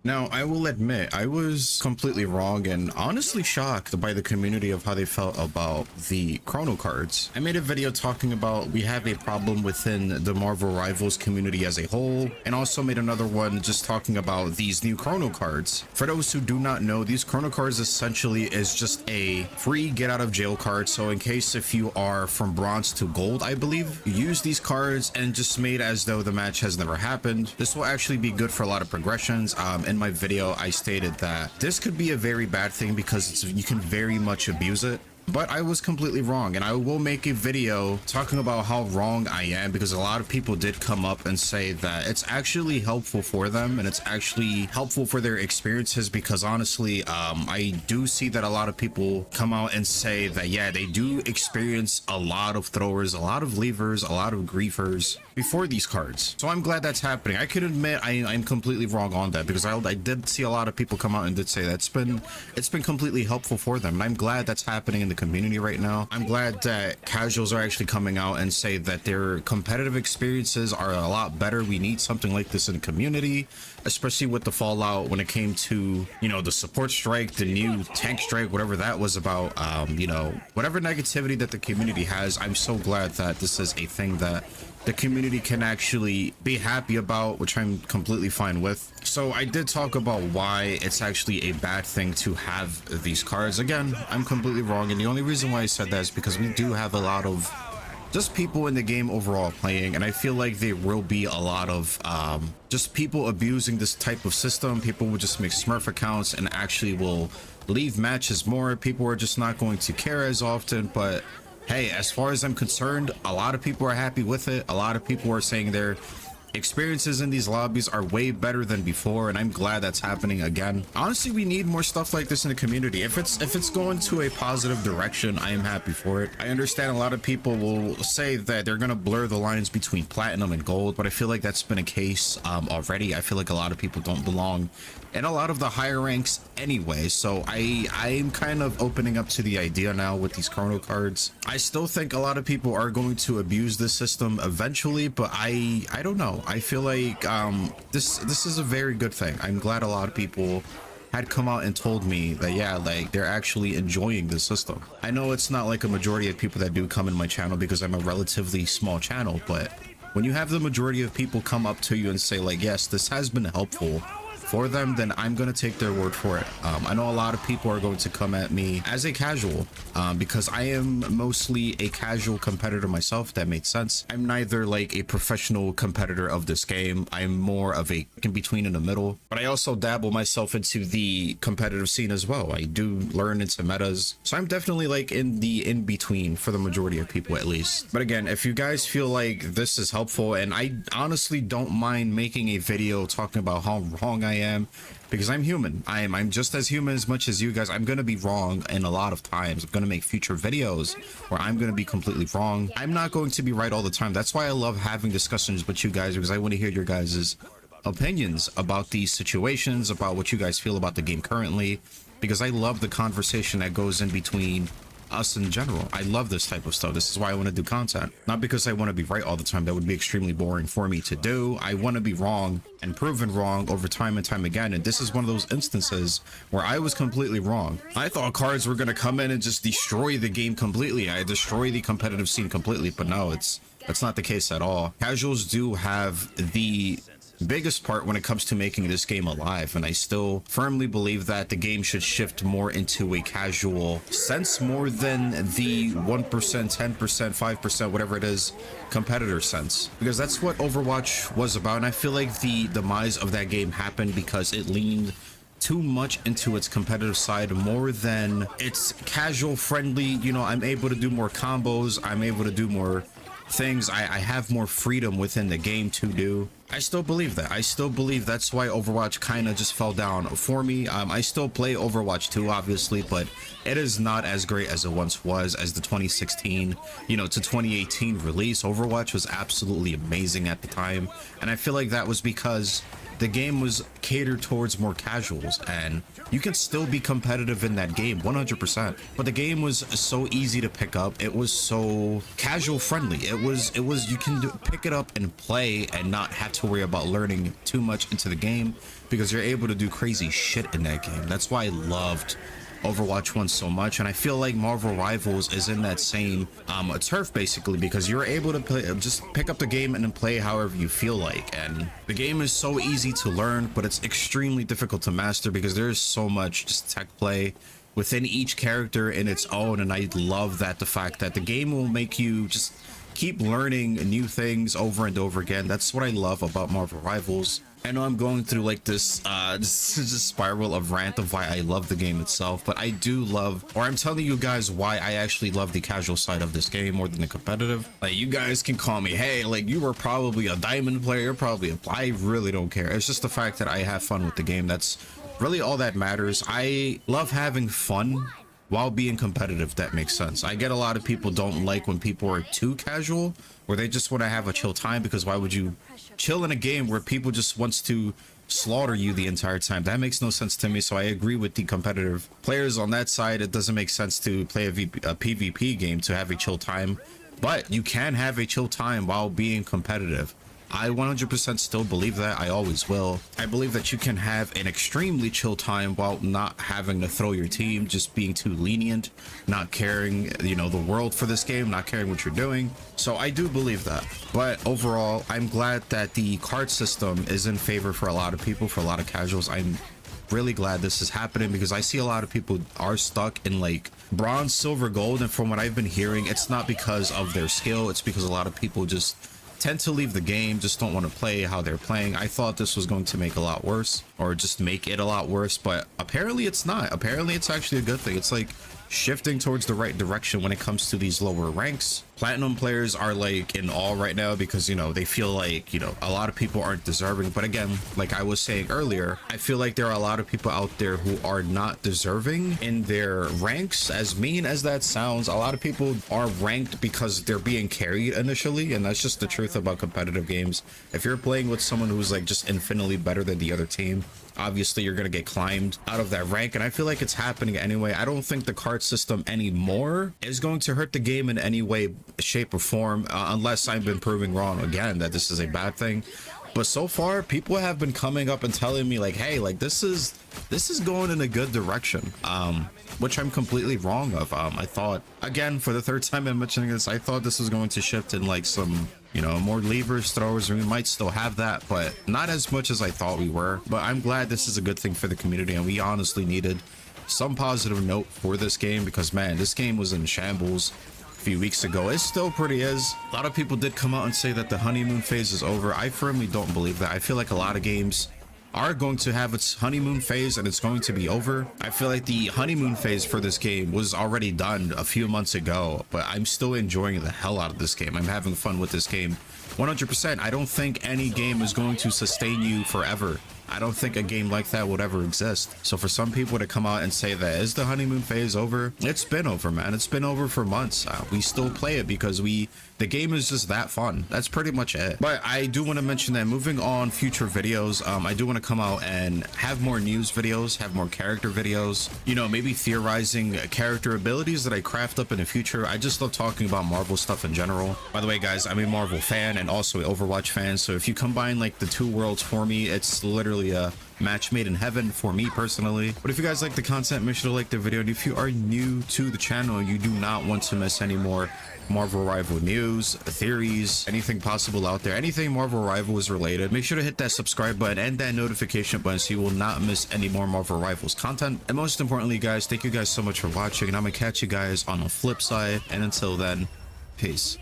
Now, I will admit, I was completely wrong and honestly shocked by the community of how they felt about the Chrono cards. I made a video talking about we have a problem within the Marvel Rivals community as a whole, and also made another one just talking about these new Chrono cards. For those who do not know, these Chrono cards essentially is just a free get out of jail card. So in case if you are from bronze to gold, I believe, you use these cards and just made as though the match has never happened. This will actually be good for a lot of progressions. In my video, I stated that this could be a very bad thing because you can very much abuse it. But I was completely wrong, and I will make a video talking about how wrong I am, because a lot of people did come up and say that it's actually helpful for them and it's actually helpful for their experiences, because honestly, I do see that a lot of people come out and say that, yeah, they do experience a lot of throwers, a lot of leavers, a lot of griefers before these cards. So I'm glad that's happening. I can admit I'm completely wrong on that, because I did see a lot of people come out and did say that it's been completely helpful for them, and I'm glad that's happening in the community right now. I'm glad that casuals are actually coming out and say that their competitive experiences are a lot better. We need something like this in the community, especially with the fallout when it came to, you know, the support strike, the new tank strike, whatever that was about. You know, whatever negativity that the community has, I'm so glad that this is a thing that the community can actually be happy about, which I'm completely fine with. So I did talk about why it's actually a bad thing to have these cards. Again, I'm completely wrong, and the only reason why I said that is because we do have a lot of just people in the game overall playing, and I feel like there will be a lot of just people abusing this type of system. People will just make Smurf accounts and actually will leave matches more. People are just not going to care as often, but hey, as far as I'm concerned, a lot of people are happy with it. A lot of people are saying their experiences in these lobbies are way better than before, and I'm glad that's happening again. Honestly, we need more stuff like this in the community. If it's going to a positive direction, I am happy for it. I understand a lot of people will say that they're gonna blur the lines between platinum and gold, but I feel like that's been a case already. I feel like a lot of people don't belong in a lot of the higher ranks anyway, so I'm kind of opening up to the idea now with these Chrono cards. I still think a lot of people are going to abuse this system eventually, but I don't know. I feel like this is a very good thing. I'm glad a lot of people had come out and told me that, yeah, like they're actually enjoying the system. I know it's not like a majority of people that do come in my channel because I'm a relatively small channel, but when you have the majority of people come up to you and say like, yes, this has been helpful for them, then I'm going to take their word for it. I know a lot of people are going to come at me as a casual because I am mostly a casual competitor myself. That makes sense. I'm neither like a professional competitor of this game. I'm more of a in between in the middle, but I also dabble myself into the competitive scene as well. I do learn into metas, so I'm definitely like in the in between for the majority of people at least. But again, if you guys feel like this is helpful, and I honestly don't mind making a video talking about how wrong I am, because I'm human. I'm just as human as much as you guys. I'm gonna be wrong in a lot of times. I'm gonna make future videos where I'm gonna be completely wrong. I'm not going to be right all the time. That's why I love having discussions with you guys, because I want to hear your guys' opinions about these situations, about what you guys feel about the game currently, because I love the conversation that goes in between us in general. I love this type of stuff. This is why I want to do content, not because I want to be right all the time. That would be extremely boring for me to do. I want to be wrong and proven wrong over time and time again, and this is one of those instances where I was completely wrong. I thought cards were going to come in and just destroy the game completely. I destroy the competitive scene completely, but no, that's not the case at all. Casuals do have the biggest part when it comes to making this game alive, and I still firmly believe that the game should shift more into a casual sense more than the 1%, 10%, 5%, whatever it is, competitor sense, because that's what Overwatch was about. And I feel like the demise of that game happened because it leaned too much into its competitive side more than its casual friendly. You know, I'm able to do more combos, I'm able to do more things, I have more freedom within the game to do. I still believe that. I still believe that's why Overwatch kind of just fell down for me. I still play Overwatch 2, obviously, but it is not as great as it once was. As the 2016, you know, to 2018 release, Overwatch was absolutely amazing at the time, and I feel like that was because the game was catered towards more casuals, and you can still be competitive in that game 100%. But the game was so easy to pick up. It was so casual friendly. It was you can pick it up and play and not have to worry about learning too much into the game, because you're able to do crazy shit in that game. That's why I loved Overwatch 1 so much, and I feel like Marvel Rivals is in that same turf, basically, because you're able to play, just pick up the game and then play however you feel like. And the game is so easy to learn, but it's extremely difficult to master because there's so much just tech play within each character in its own. And I love that, the fact that the game will make you just keep learning new things over and over again. That's what I love about Marvel Rivals. I know I'm going through like this just spiral of rant of why I love the game itself, but I do love, or I'm telling you guys why I actually love the casual side of this game more than the competitive. Like, you guys can call me, hey, like, you were probably a diamond player, you're probably I really don't care. It's just the fact that I have fun with the game. That's really all that matters. I love having fun while being competitive, that makes sense. I get a lot of people don't like when people are too casual, where they just want to have a chill time, because why would you chill in a game where people just wants to slaughter you the entire time? That makes no sense to me. So I agree with the competitive players on that side. It doesn't make sense to play a PvP game to have a chill time, but you can have a chill time while being competitive. I 100% still believe that. I always will. I believe that you can have an extremely chill time while not having to throw your team, just being too lenient, not caring, you know, the world for this game, not caring what you're doing. So I do believe that. But overall, I'm glad that the card system is in favor for a lot of people, for a lot of casuals. I'm really glad this is happening, because I see a lot of people are stuck in like bronze, silver, gold, and from what I've been hearing, it's not because of their skill. It's because a lot of people just tend to leave the game, just don't want to play how they're playing. I thought this was going to make a lot worse, or just make it a lot worse, but apparently it's not. Apparently it's actually a good thing. It's like shifting towards the right direction when it comes to these lower ranks. Platinum players are like in awe right now, because, you know, they feel like, you know, a lot of people aren't deserving. But again, like I was saying earlier, I feel like there are a lot of people out there who are not deserving in their ranks. As mean as that sounds, a lot of people are ranked because they're being carried initially, and that's just the truth about competitive games. If you're playing with someone who's like just infinitely better than the other team, obviously you're going to get climbed out of that rank. And I feel like it's happening anyway. I don't think the card system anymore is going to hurt the game in any way, shape, or form, unless I've been proving wrong again that this is a bad thing. But so far, people have been coming up and telling me like, hey, like this is going in a good direction, which I'm completely wrong of. I thought, again, for the third time I'm mentioning this, I thought this was going to shift in like some, you know, more levers, throwers, and we might still have that, but not as much as I thought we were. But I'm glad this is a good thing for the community, and we honestly needed some positive note for this game, because man, this game was in shambles a few weeks ago. It still pretty is. A lot of people did come out and say that the honeymoon phase is over. I firmly don't believe that. I feel like a lot of games are going to have its honeymoon phase and it's going to be over. I feel like the honeymoon phase for this game was already done a few months ago, but I'm still enjoying the hell out of this game. I'm having fun with this game 100%. I don't think any game is going to sustain you forever. I don't think a game like that would ever exist. So for some people to come out and say that is the honeymoon phase over, it's been over, man. It's been over for months. We still play it because the game is just that fun. That's pretty much it. But I do want to mention that moving on future videos, I do want to come out and have more news videos, have more character videos, you know, maybe theorizing character abilities that I craft up in the future. I just love talking about Marvel stuff in general. By the way, guys, I'm a Marvel fan and also an Overwatch fan. So if you combine like the two worlds for me, it's literally a match made in heaven for me personally. But if you guys like the content, make sure to like the video, and if you are new to the channel, you do not want to miss any more Marvel Rival news, theories, anything possible out there, anything Marvel Rivals related, make sure to hit that subscribe button and that notification button so you will not miss any more Marvel Rivals content. And most importantly, guys, thank you guys so much for watching, and I'm gonna catch you guys on the flip side, and until then, peace.